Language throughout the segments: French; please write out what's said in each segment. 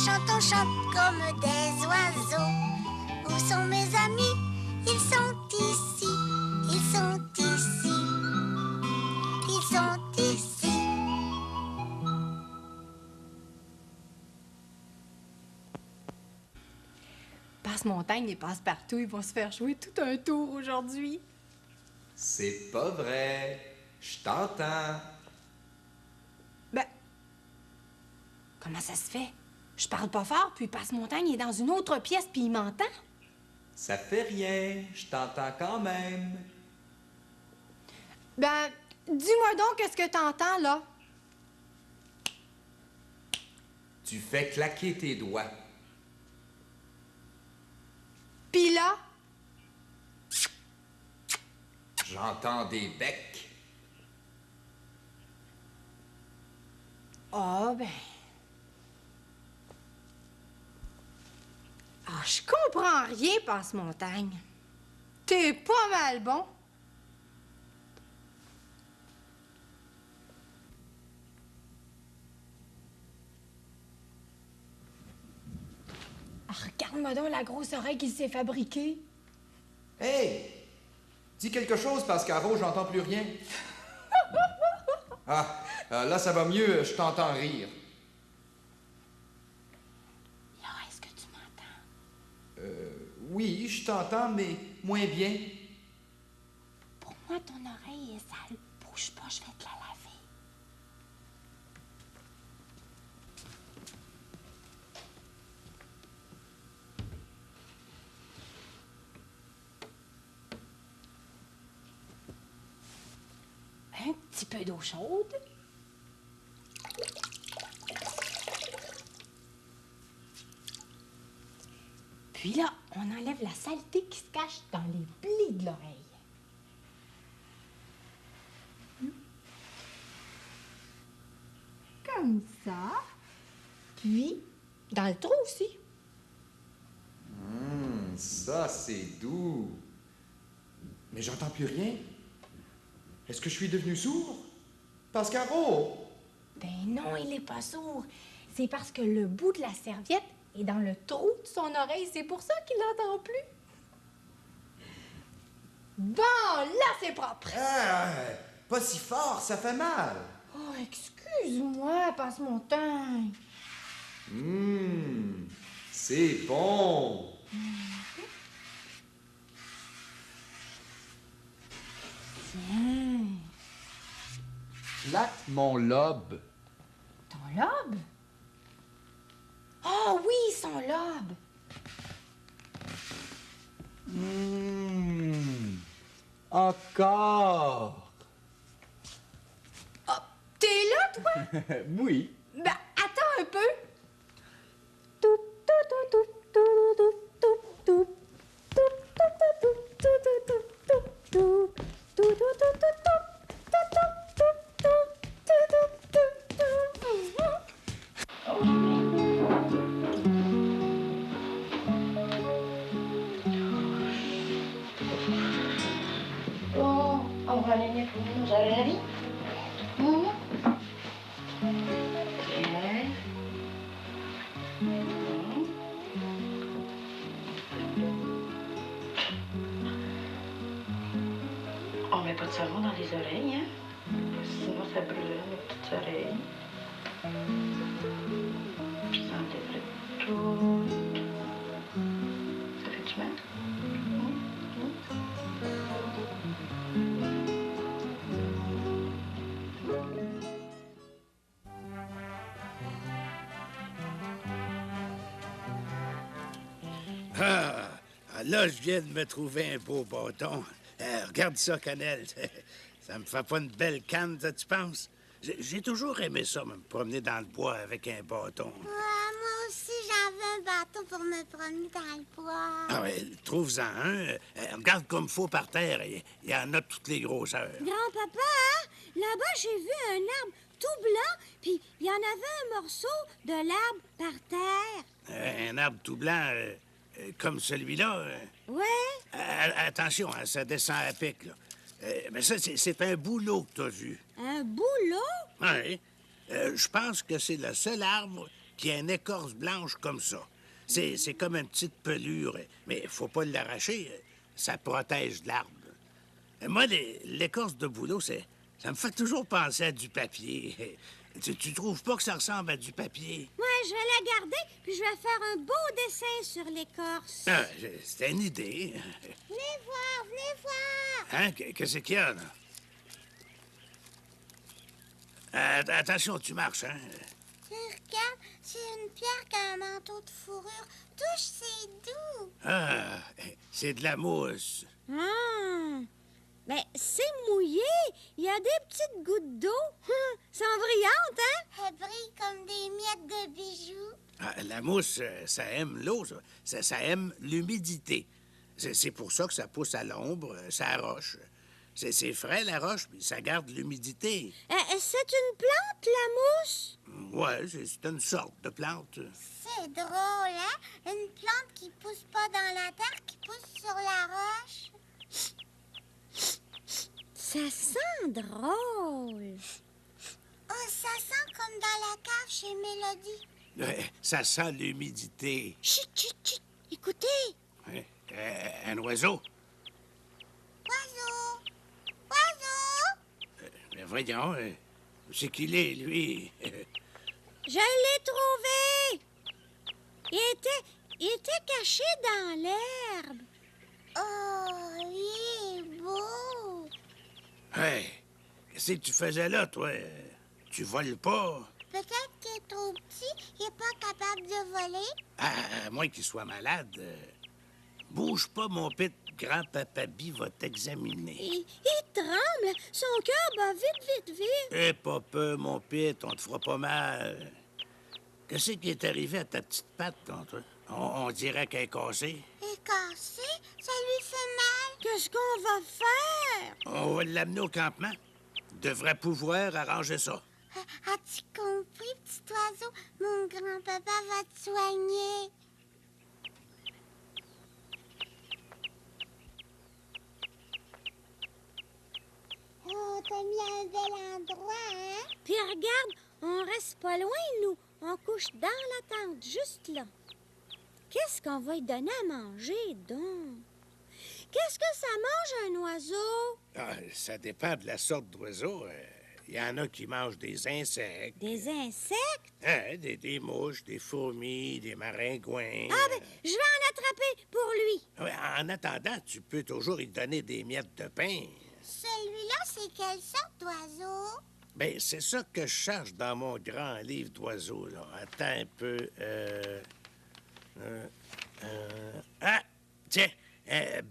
chante comme des oiseaux. Où sont mes amis? Ils sont ici, ils sont ici, ils sont ici. Passe-Montagne et Passe-Partout, ils vont se faire jouer tout un tour aujourd'hui. C'est pas vrai. Je t'entends. Ben, comment ça se fait? Je parle pas fort, puis Passe-Montagne est dans une autre pièce, puis il m'entend. Ça fait rien. Je t'entends quand même. Ben, dis-moi donc qu'est-ce que t'entends, là? Tu fais claquer tes doigts. Puis là? J'entends des becs. Ah, ben... Ah, je comprends rien, Passe-Montagne. T'es pas mal bon. Ah, regarde-moi donc la grosse oreille qu'il s'est fabriquée. Hey! Dis quelque chose, Pascaro, j'entends plus rien. Là, ça va mieux, je t'entends rire. Là, est-ce que tu m'entends? Oui, je t'entends, mais moins bien. Pour moi, ton oreille est sale. Bouge pas, je vais te la laver. Un petit peu d'eau chaude. Puis là, on enlève la saleté qui se cache dans les plis de l'oreille. Comme ça. Puis, dans le trou aussi. Ça, c'est doux. Mais j'entends plus rien. Est-ce que je suis devenu sourd? Pascaro! Ben non, il est pas sourd. C'est parce que le bout de la serviette est dans le trou de son oreille. C'est pour ça qu'il n'entend plus. Bon, là, c'est propre. Ah, pas si fort, ça fait mal. Oh, excuse-moi, Passe-Montagne. C'est bon. Tiens, Flatte mon lobe. ton lobe? Oh oui, son lobe. Encore. Oh, t'es là, toi? Oui. Ben, attends un peu. Bon, on va aller pour nous à la vie. Bien. On met pas de savon dans les oreilles, hein? Sinon, ça brûle nos petites oreilles. Puis ça enlèverait tout. Ça fait du mal? Là, je viens de me trouver un beau bâton. Regarde ça, Cannelle. Ça me fait pas une belle canne, ça, tu penses? J'ai toujours aimé ça, me promener dans le bois avec un bâton. Moi aussi, j'en veux un bâton pour me promener dans le bois. Ah ouais, trouve-en un. Regarde comme faut par terre. Il y en a de toutes les grosseurs. Grand-papa, hein? Là-bas, j'ai vu un arbre tout blanc, puis il y en avait un morceau de l'arbre par terre. Un arbre tout blanc, comme celui-là. Ouais? Attention, hein, ça descend à pic, là. Mais ça, c'est un bouleau que t'as vu. Un boulot? Oui. Je pense que c'est le seul arbre qui a une écorce blanche comme ça. C'est comme une petite pelure, mais faut pas l'arracher. Ça protège l'arbre. Moi, l'écorce de bouleau, ça me fait toujours penser à du papier. Tu trouves pas que ça ressemble à du papier? Moi, je vais la garder, puis je vais faire un beau dessin sur l'écorce. Ah, c'était une idée. Venez voir, venez voir. Hein? Qu'est-ce qu'il y a, là? Attention, tu marches, hein? Regarde, c'est une pierre qui a un manteau de fourrure. Touche, c'est doux. Ah, c'est de la mousse. Mais c'est mouillé. Il y a des petites gouttes d'eau. Sont brillantes, hein? Elles brillent comme des miettes de bijoux. Ah, la mousse, ça aime l'eau, ça. Ça aime l'humidité. C'est pour ça que ça pousse à l'ombre, ça roche. C'est frais, la roche, puis ça garde l'humidité. C'est une plante, la mousse? Ouais, c'est une sorte de plante. C'est drôle, hein? Une plante qui pousse pas dans la terre, qui pousse sur la roche. Ça sent drôle. Oh, ça sent comme dans la cave chez Mélodie. Ça sent l'humidité. Chut, chut, chut. Écoutez. Un oiseau? Oiseau. Oiseau. Mais voyons, où c'est qu'il est, lui? Je l'ai trouvé. Il était caché dans l'herbe. Oh, il est beau. Hey, qu'est-ce que tu faisais là, toi? Tu voles pas? Peut-être qu'il est trop petit, il n'est pas capable de voler. À moins qu'il soit malade. Bouge pas, mon pit. Grand-papa Bi va t'examiner. Il tremble. Son cœur bat vite, vite, vite. Eh, pas peu, mon pit, on te fera pas mal. Qu'est-ce qui est arrivé à ta petite patte, toi? On dirait qu'elle est cassée. Il est cassé? Ça lui fait mal? Qu'est-ce qu'on va faire? On va l'amener au campement. Devrait pouvoir arranger ça. As-tu compris, petit oiseau? Mon grand-papa va te soigner. Oh, t'as mis un bel endroit, hein? Puis regarde, on reste pas loin, nous. On couche dans la tente, juste là. Qu'est-ce qu'on va lui donner à manger, donc? Qu'est-ce que ça mange, un oiseau? Ah, ça dépend de la sorte d'oiseau. Il y en a qui mangent des insectes. Des insectes? Hein, des mouches, des fourmis, des maringouins. Ah, ben, je vais en attraper pour lui. Ouais, en attendant, tu peux toujours lui donner des miettes de pain. Celui-là, c'est quelle sorte d'oiseau? Ben, c'est ça que je cherche dans mon grand livre d'oiseaux, là. Attends un peu. Ah! Tiens!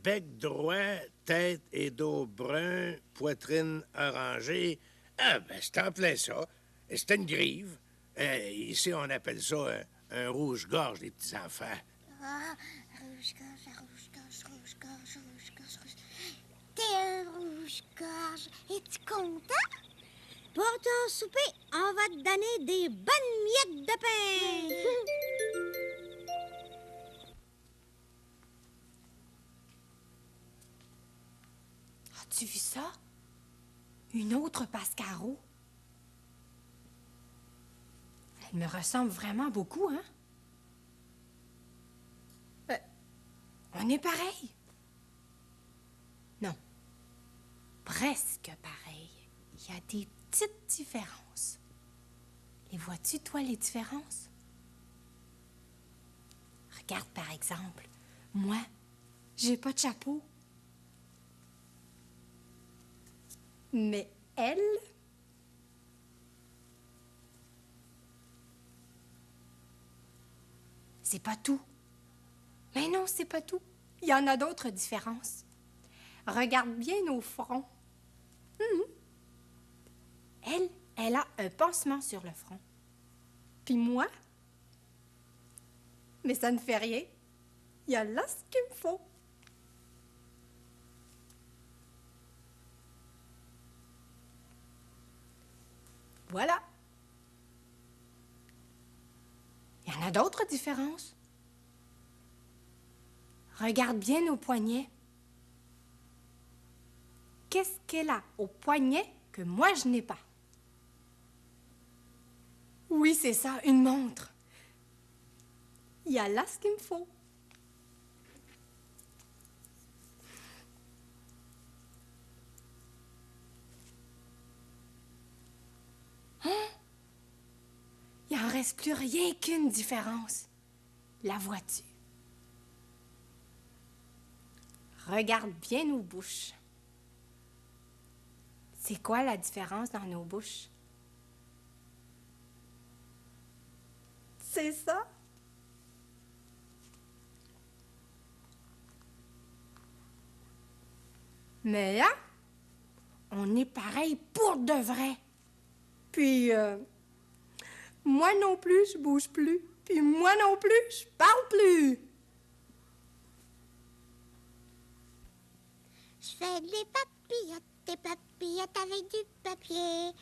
Bec droit, tête et dos brun, poitrine orangée. Ah, ben, c'est en plein ça. C'est une grive. Ici, on appelle ça un rouge-gorge, les petits-enfants. Ah, rouge-gorge, rouge-gorge, rouge-gorge, rouge-gorge, rouge. T'es un rouge-gorge. Es-tu content? Pour ton souper, on va te donner des bonnes miettes de pain. As-tu vu ça? Une autre Pascaro. Elle me ressemble vraiment beaucoup, hein? On est pareil. Non. Presque pareil. Il y a des petites différences. Les vois-tu, toi, les différences? Regarde, par exemple, moi, j'ai pas de chapeau. Mais elle... C'est pas tout. Mais non, c'est pas tout. Il y en a d'autres différences. Regarde bien nos fronts. Elle a un pansement sur le front. Puis moi? Mais ça ne fait rien. Il y a là ce qu'il me faut. Voilà. Il y en a d'autres différences. Regarde bien nos poignets. Qu'est-ce qu'elle a au poignet que moi je n'ai pas? Oui, c'est ça, une montre. il y a là ce qu'il me faut. Hein? Il en reste plus rien qu'une différence. La vois-tu? Regarde bien nos bouches. C'est quoi la différence dans nos bouches? C'est ça? Mais là, on est pareil pour de vrai. Puis, moi non plus, je bouge plus. Puis moi non plus, je parle plus. Je fais des papillotes avec du papier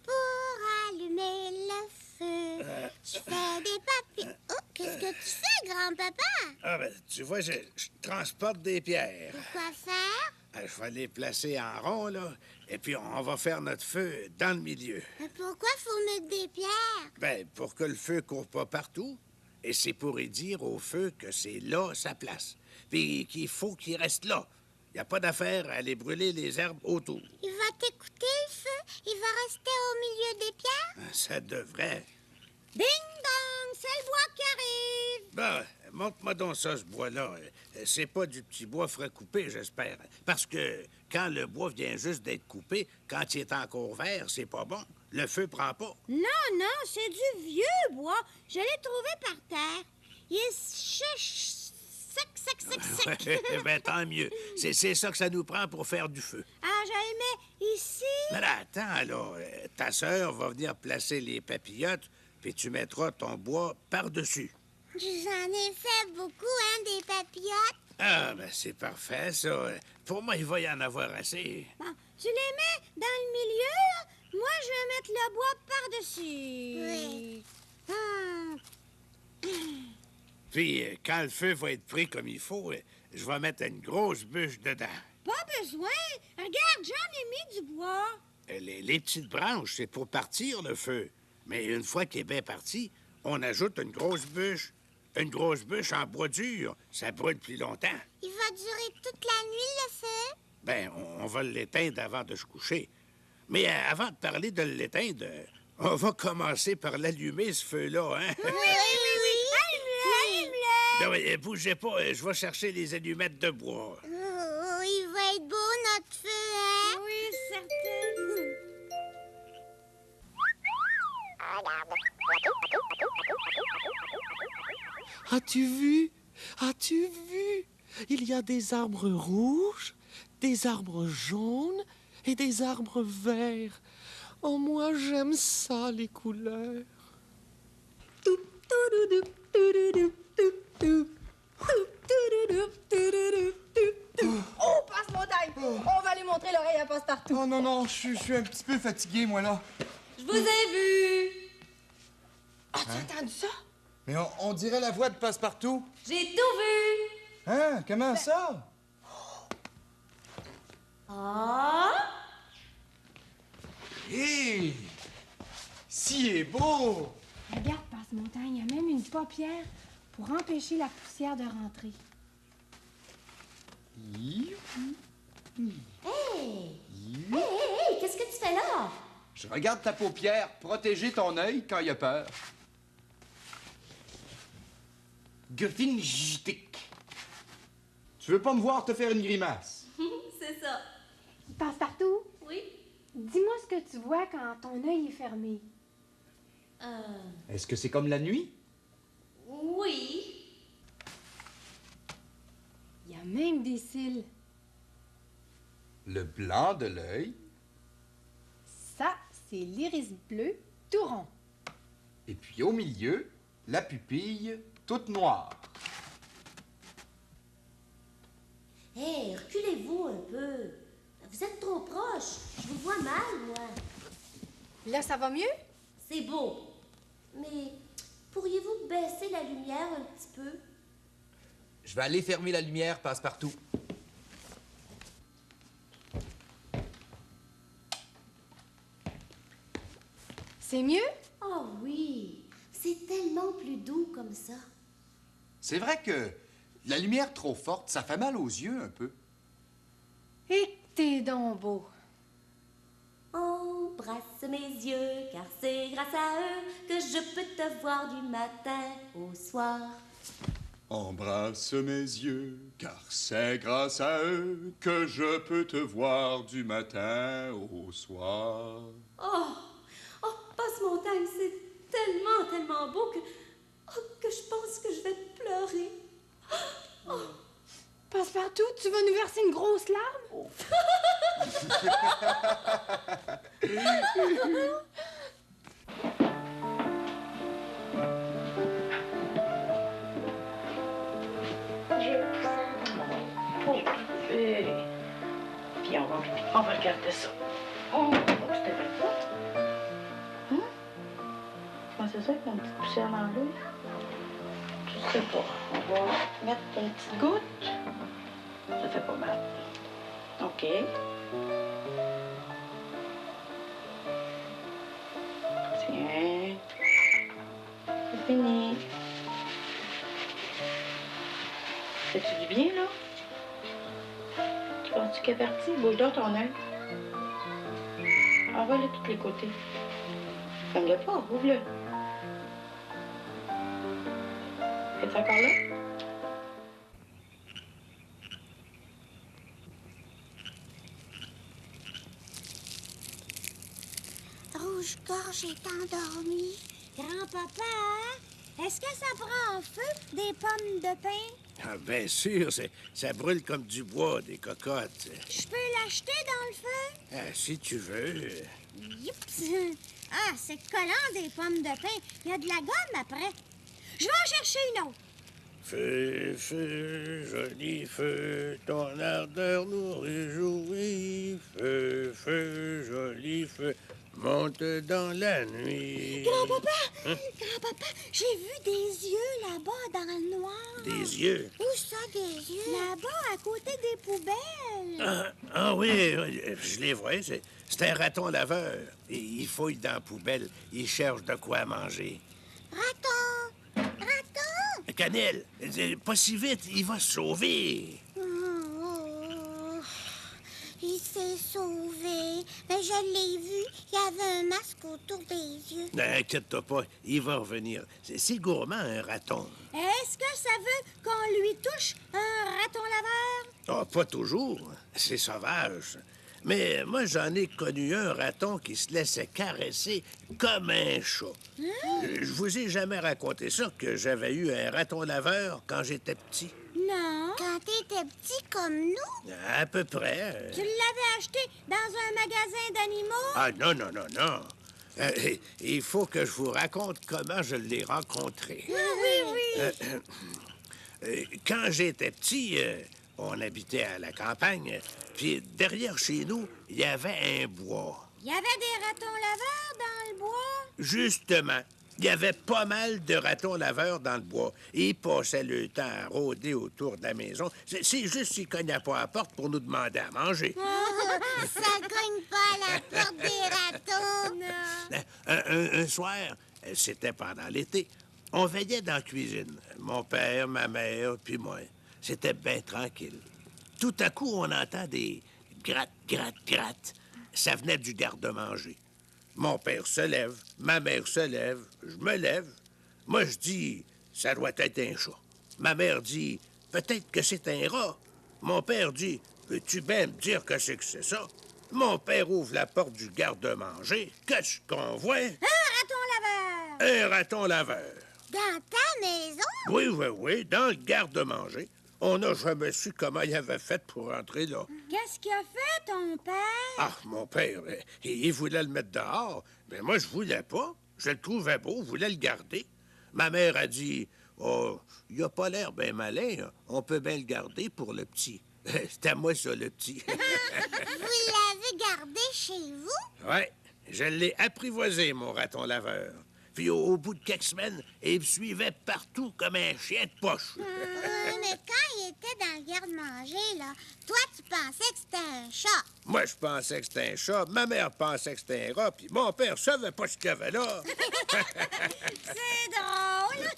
pour allumer le feu. Je fais des papillotes. Oh, qu'est-ce que tu fais, grand-papa? Ah, ben, tu vois, je transporte des pierres. Pourquoi faire? Je vais les placer en rond, là, et puis on va faire notre feu dans le milieu. Mais pourquoi faut mettre des pierres? Ben, pour que le feu court pas partout. Et c'est pour y dire au feu que c'est là sa place. Puis qu'il faut qu'il reste là. Il n'y a pas d'affaire à aller brûler les herbes autour. Il va t'écouter, le feu? Il va rester au milieu des pierres? Ça devrait. Ding-dong, c'est le bois qui arrive! Ben, montre-moi donc ça, ce bois-là. C'est pas du petit bois frais coupé, j'espère. Parce que quand le bois vient juste d'être coupé, quand il est encore vert, c'est pas bon. Le feu prend pas. Non, non, c'est du vieux bois. Je l'ai trouvé par terre. Il est sec. Ben, tant mieux. C'est ça que ça nous prend pour faire du feu. Ah, je le mets ici. Mais là, attends, là. Ta sœur va venir placer les papillotes, puis tu mettras ton bois par-dessus. J'en ai fait beaucoup, hein, des papillotes. Ah, ben c'est parfait, ça. Pour moi, il va y en avoir assez. Bon, tu les mets dans le milieu. Moi, je vais mettre le bois par-dessus. Oui. Puis, quand le feu va être pris comme il faut, je vais mettre une grosse bûche dedans. Pas besoin. Regarde, j'en ai mis du bois. Les petites branches, c'est pour partir le feu. Mais une fois qu'il est bien parti, on ajoute une grosse bûche. Une grosse bûche en bois dur, ça brûle plus longtemps. Il va durer toute la nuit, le feu? Ben, on va l'éteindre avant de se coucher. Mais avant de parler de l'éteindre, on va commencer par l'allumer, ce feu-là, hein? Oui. Allume-le. Non, mais bougez pas, je vais chercher les allumettes de bois. Oh, il va être beau, notre feu, hein? Oui, certain. As-tu vu? As-tu vu? Il y a des arbres rouges, des arbres jaunes et des arbres verts. Oh, moi, j'aime ça, les couleurs. Oh, Passe-Montagne! On va lui montrer l'oreille à Passe-Partout. Oh non, je suis un petit peu fatigué, moi, là. Je vous ai vu! As-tu entendu ça? Mais on dirait la voix de Passe-Partout. J'ai tout vu! Hein? Comment ça? Ah! Hé! Si est beau! Regarde, Passe-Montagne, il y a même une paupière pour empêcher la poussière de rentrer. Hey, qu'est-ce que tu fais là? Je regarde ta paupière, protéger ton œil quand il a peur. Gefinjtik. Tu veux pas me voir te faire une grimace? C'est ça. Passe-Partout, Oui? dis-moi ce que tu vois quand ton œil est fermé. Est-ce que c'est comme la nuit? Oui. Il y a même des cils. Le blanc de l'œil. Ça, c'est l'iris bleu tout rond. Et puis au milieu, la pupille toute noire. Hé, reculez-vous un peu. Vous êtes trop proche. Je vous vois mal, moi. Là, ça va mieux? C'est beau. Mais pourriez-vous baisser la lumière un petit peu? Je vais aller fermer la lumière, Passe-Partout. C'est mieux? Oh oui, c'est tellement plus doux comme ça. C'est vrai que la lumière trop forte, ça fait mal aux yeux un peu. Et que t'es donc beau. Embrasse mes yeux, car c'est grâce à eux que je peux te voir du matin au soir. Embrasse mes yeux, car c'est grâce à eux que je peux te voir du matin au soir. Oh, Passe-Montagne, c'est tellement, tellement beau que je pense que je vais pleurer. Passe-partout, tu vas nous verser une grosse larme? Puis on va regarder ça. Oh, c'était bien ça. Comment c'est ça avec une petite poussière dans l'eau? Je sais pas. On va mettre une petite goutte. Ça fait pas mal. OK. Tiens. C'est fini. Fais-tu du bien, là? Tu penses-tu qu'elle est partie? Bouge donc ton œil. Envoie-le de tous les côtés. Ferme-le pas, ouvre-le. Es-tu encore là? Rouge-gorge est endormi. Grand-papa, est-ce que ça prend en feu des pommes de pin? Ah, bien sûr, ça brûle comme du bois, des cocottes. Je peux l'acheter dans le feu? Ah, si tu veux. Youps! Ah, c'est collant des pommes de pin. Il y a de la gomme après. Je vais en chercher une autre. Feu, feu, joli feu, ton ardeur nous réjouit. Feu, feu, joli feu, monte dans la nuit. Grand-papa, j'ai vu des yeux là-bas dans le noir. Des yeux? Où ça, des yeux? Là-bas, à côté des poubelles. Ah oui, je les vois. C'est un raton laveur. Il fouille dans la poubelle. Il cherche de quoi manger. Raton! Cannelle, pas si vite, il va se sauver. Oh, il s'est sauvé. Mais je l'ai vu. Il y avait un masque autour des yeux. N'inquiète-toi pas, il va revenir. C'est gourmand, un raton. Est-ce que ça veut qu'on lui touche un raton laveur? Ah, pas toujours. C'est sauvage. Mais moi, j'en ai connu un raton qui se laissait caresser comme un chat. Je vous ai jamais raconté ça, que j'avais eu un raton laveur quand j'étais petit. Non. Quand t'étais petit comme nous? À peu près. Tu l'avais acheté dans un magasin d'animaux? Ah, non. Il faut que je vous raconte comment je l'ai rencontré. Oui. Quand j'étais petit, on habitait à la campagne, puis derrière chez nous, il y avait un bois. Il y avait des ratons laveurs dans le bois? Justement, il y avait pas mal de ratons laveurs dans le bois. Ils passaient le temps à rôder autour de la maison. C'est juste s'ils cognaient pas à la porte pour nous demander à manger. Ça cogne pas à la porte des ratons. Non. Un soir, c'était pendant l'été, on veillait dans la cuisine. Mon père, ma mère, puis moi. C'était bien tranquille. Tout à coup, on entend des gratte. Ça venait du garde-manger. Mon père se lève, ma mère se lève, je me lève. Moi, je dis, ça doit être un chat. Ma mère dit, peut-être que c'est un rat. Mon père dit, peux-tu bien me dire que c'est ça? Mon père ouvre la porte du garde-manger. Qu'est-ce qu'on voit? Un raton laveur! Un raton laveur. Dans ta maison? Oui, dans le garde-manger. On n'a jamais su comment il avait fait pour entrer là. Qu'est-ce qu'il a fait, ton père? Ah, mon père, il voulait le mettre dehors. Mais moi, je voulais pas. Je le trouvais beau, je voulais le garder. Ma mère a dit, oh, il a pas l'air bien malin. On peut bien le garder pour le petit. C'était à moi, ça, le petit. Vous l'avez gardé chez vous? Oui, je l'ai apprivoisé, mon raton laveur. Puis au bout de quelques semaines, il me suivait partout comme un chien de poche. Mais quand il était dans le garde-manger, là, toi, tu pensais que c'était un chat. Moi, je pensais que c'était un chat. Ma mère pensait que c'était un rat. Puis mon père savait pas ce qu'il y avait là. C'est drôle.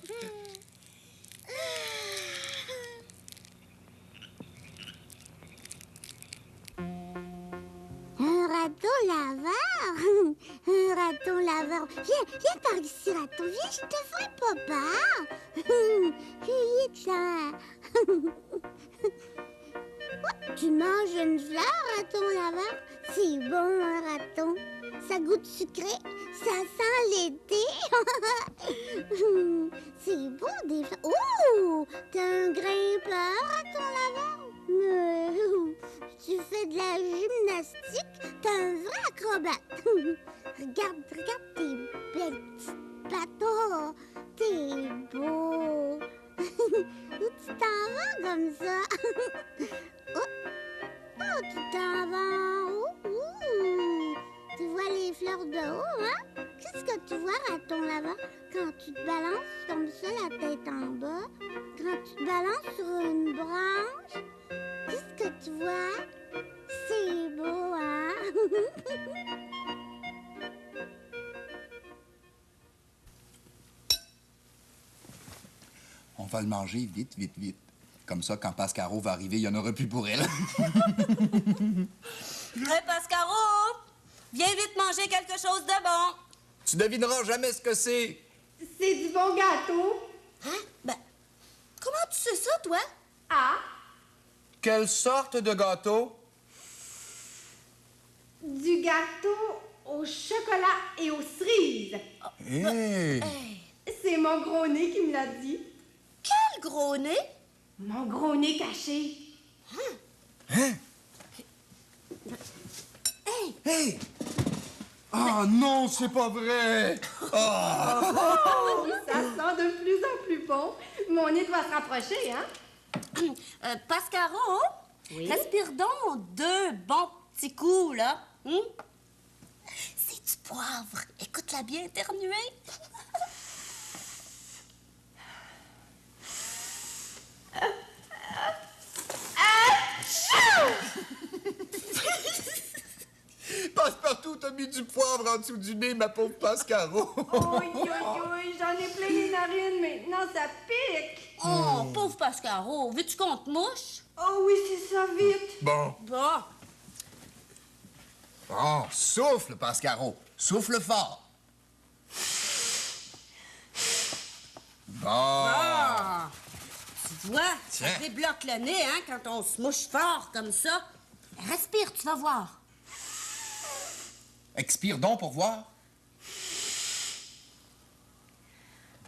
laveur. Un raton laveur. Viens par ici, raton. Viens, je te ferai pas peur. Viens, tu manges une fleur, raton laveur? C'est bon, un raton. Ça goûte sucré. Ça sent l'été. C'est beau, des fleurs. Oh! T'es un grimpeur, raton laveur? Tu fais de la gymnastique. T'es un vrai acrobate. Regarde tes belles petites pattes. Oh, t'es beau. Où tu t'en vas comme ça? Oh, tu t'en vas en haut? Tu vois les fleurs de haut, hein? Qu'est-ce que tu vois, raton laveur, quand tu te balances comme ça, la tête en bas? Quand tu te balances sur une branche? Qu'est-ce que tu vois? C'est beau, hein? On va le manger vite, vite, vite. Comme ça, quand Pascaro va arriver, il n'y en aura plus pour elle. Hey, Pascaro! Viens vite manger quelque chose de bon. Tu devineras jamais ce que c'est. C'est du bon gâteau. Hein? Ben, comment tu sais ça, toi? Ah, Quelle sorte de gâteau? du gâteau au chocolat et aux cerises. Hey. C'est mon gros nez qui me l'a dit. Quel gros nez! Mon gros nez caché. Hein? Hey! Ah non, c'est pas vrai! Ah! Oh, ça sent de plus en plus bon. Mon nez doit se rapprocher, hein? Pascaro, respire donc 2 bons petits coups, là. C'est du poivre. Écoute-la bien éternuer. Passe-partout, t'as mis du poivre en dessous du nez, ma pauvre Pascaro. J'en ai plein les narines maintenant, ça pique. Oh, pauvre Pascaro, veux-tu qu'on te mouche? Oh oui, c'est ça, vite. Bon. Bon. Bon, souffle, Pascaro. Souffle fort. Bon. Ah! Tu vois, ça Tiens. débloque le nez, hein, quand on se mouche fort comme ça. Respire, tu vas voir. Expire donc pour voir.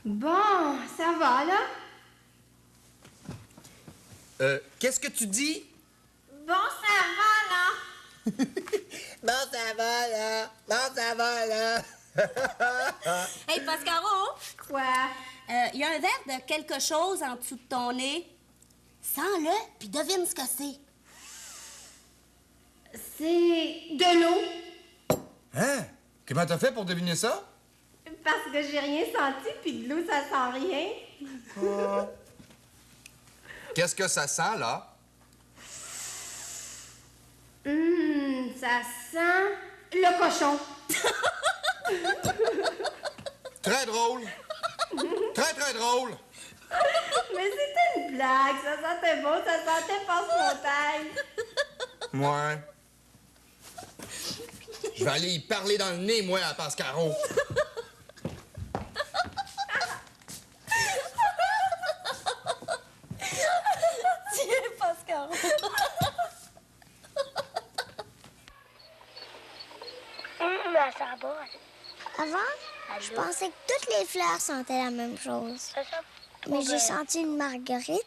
Bon, ça va, là? Qu'est-ce que tu dis? Bon, ça va, là. Bon, ça va, là. Bon, ça va, là. Hey, Pascaro, Quoi? il y a un verre de quelque chose en dessous de ton nez. Sens-le, puis devine ce que c'est. C'est de l'eau. Hein? Comment t'as fait pour deviner ça? Parce que j'ai rien senti, puis de l'eau, ça sent rien. Qu'est-ce que ça sent, là? Ça sent le cochon. Très drôle. Très, très drôle. Mais c'était une blague, ça sentait bon, ça sentait passe-montagne. Ouais. Je vais aller y parler dans le nez, moi, à Pascaro. Tiens, Pascaro. Ça sent bon. Avant, je pensais que toutes les fleurs sentaient la même chose. Mais j'ai senti une marguerite.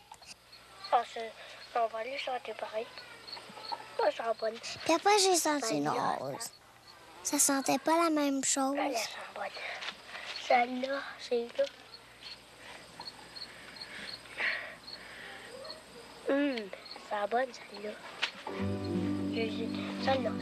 On va les chanter pareil. Ça sent bonne. Puis après, j'ai senti une rose. Ça sentait pas la même chose. Elle sent bonne. Celle-là, c'est là. Ça sent bonne, celle-là. Celle-là, celle-là,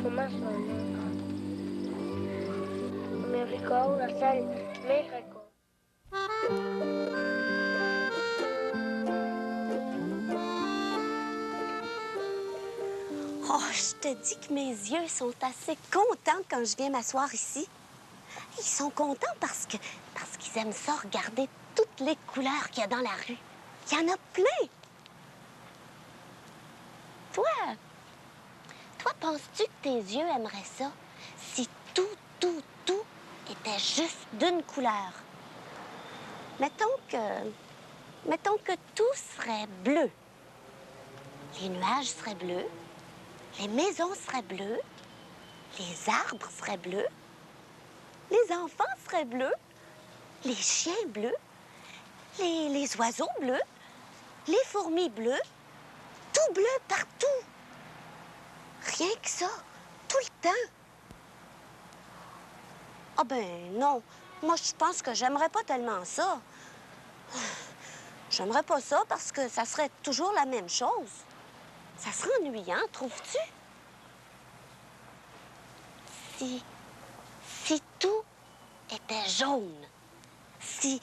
comment ça, là? Miracle, la salle, miracle. Oh, je te dis que mes yeux sont assez contents quand je viens m'asseoir ici. Ils sont contents parce qu'ils aiment ça regarder toutes les couleurs qu'il y a dans la rue. Il y en a plein. Toi, penses-tu que tes yeux aimeraient ça si tout était juste d'une couleur? Mettons que tout serait bleu. Les nuages seraient bleus, les maisons seraient bleues, les arbres seraient bleus, les enfants seraient bleus, les chiens bleus, les oiseaux bleus, les fourmis bleues, tout bleu partout. Rien que ça, tout le temps. Ah ben non, moi je pense que j'aimerais pas tellement ça. J'aimerais pas ça parce que ça serait toujours la même chose. Ça serait ennuyant, trouves-tu? Si tout était jaune, si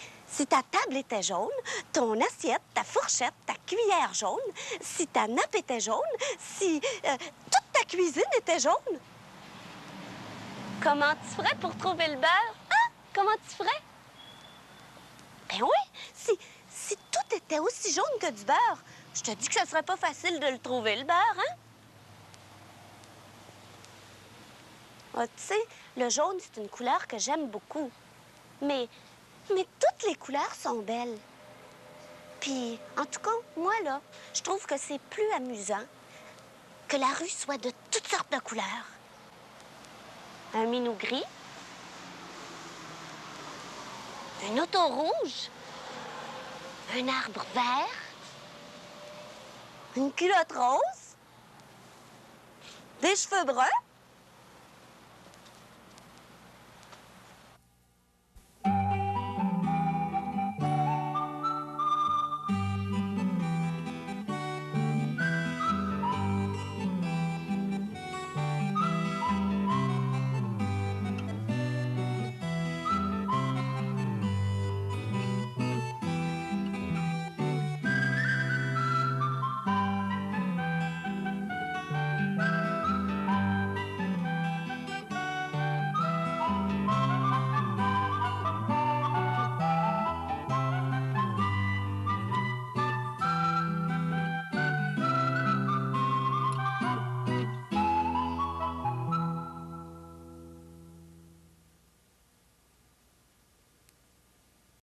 ta table était jaune, ton assiette, ta fourchette, ta cuillère jaune, si ta nappe était jaune, si toute ta cuisine était jaune. Comment tu ferais pour trouver le beurre? Hein? Comment tu ferais? Ben oui, si tout était aussi jaune que du beurre, je te dis que ça serait pas facile de le trouver, le beurre, hein? Ah, tu sais, le jaune, c'est une couleur que j'aime beaucoup. Mais toutes les couleurs sont belles. Puis, en tout cas, moi, là, je trouve que c'est plus amusant que la rue soit de toutes sortes de couleurs. Un minou gris, une auto rouge, un arbre vert, une culotte rose, des cheveux bruns,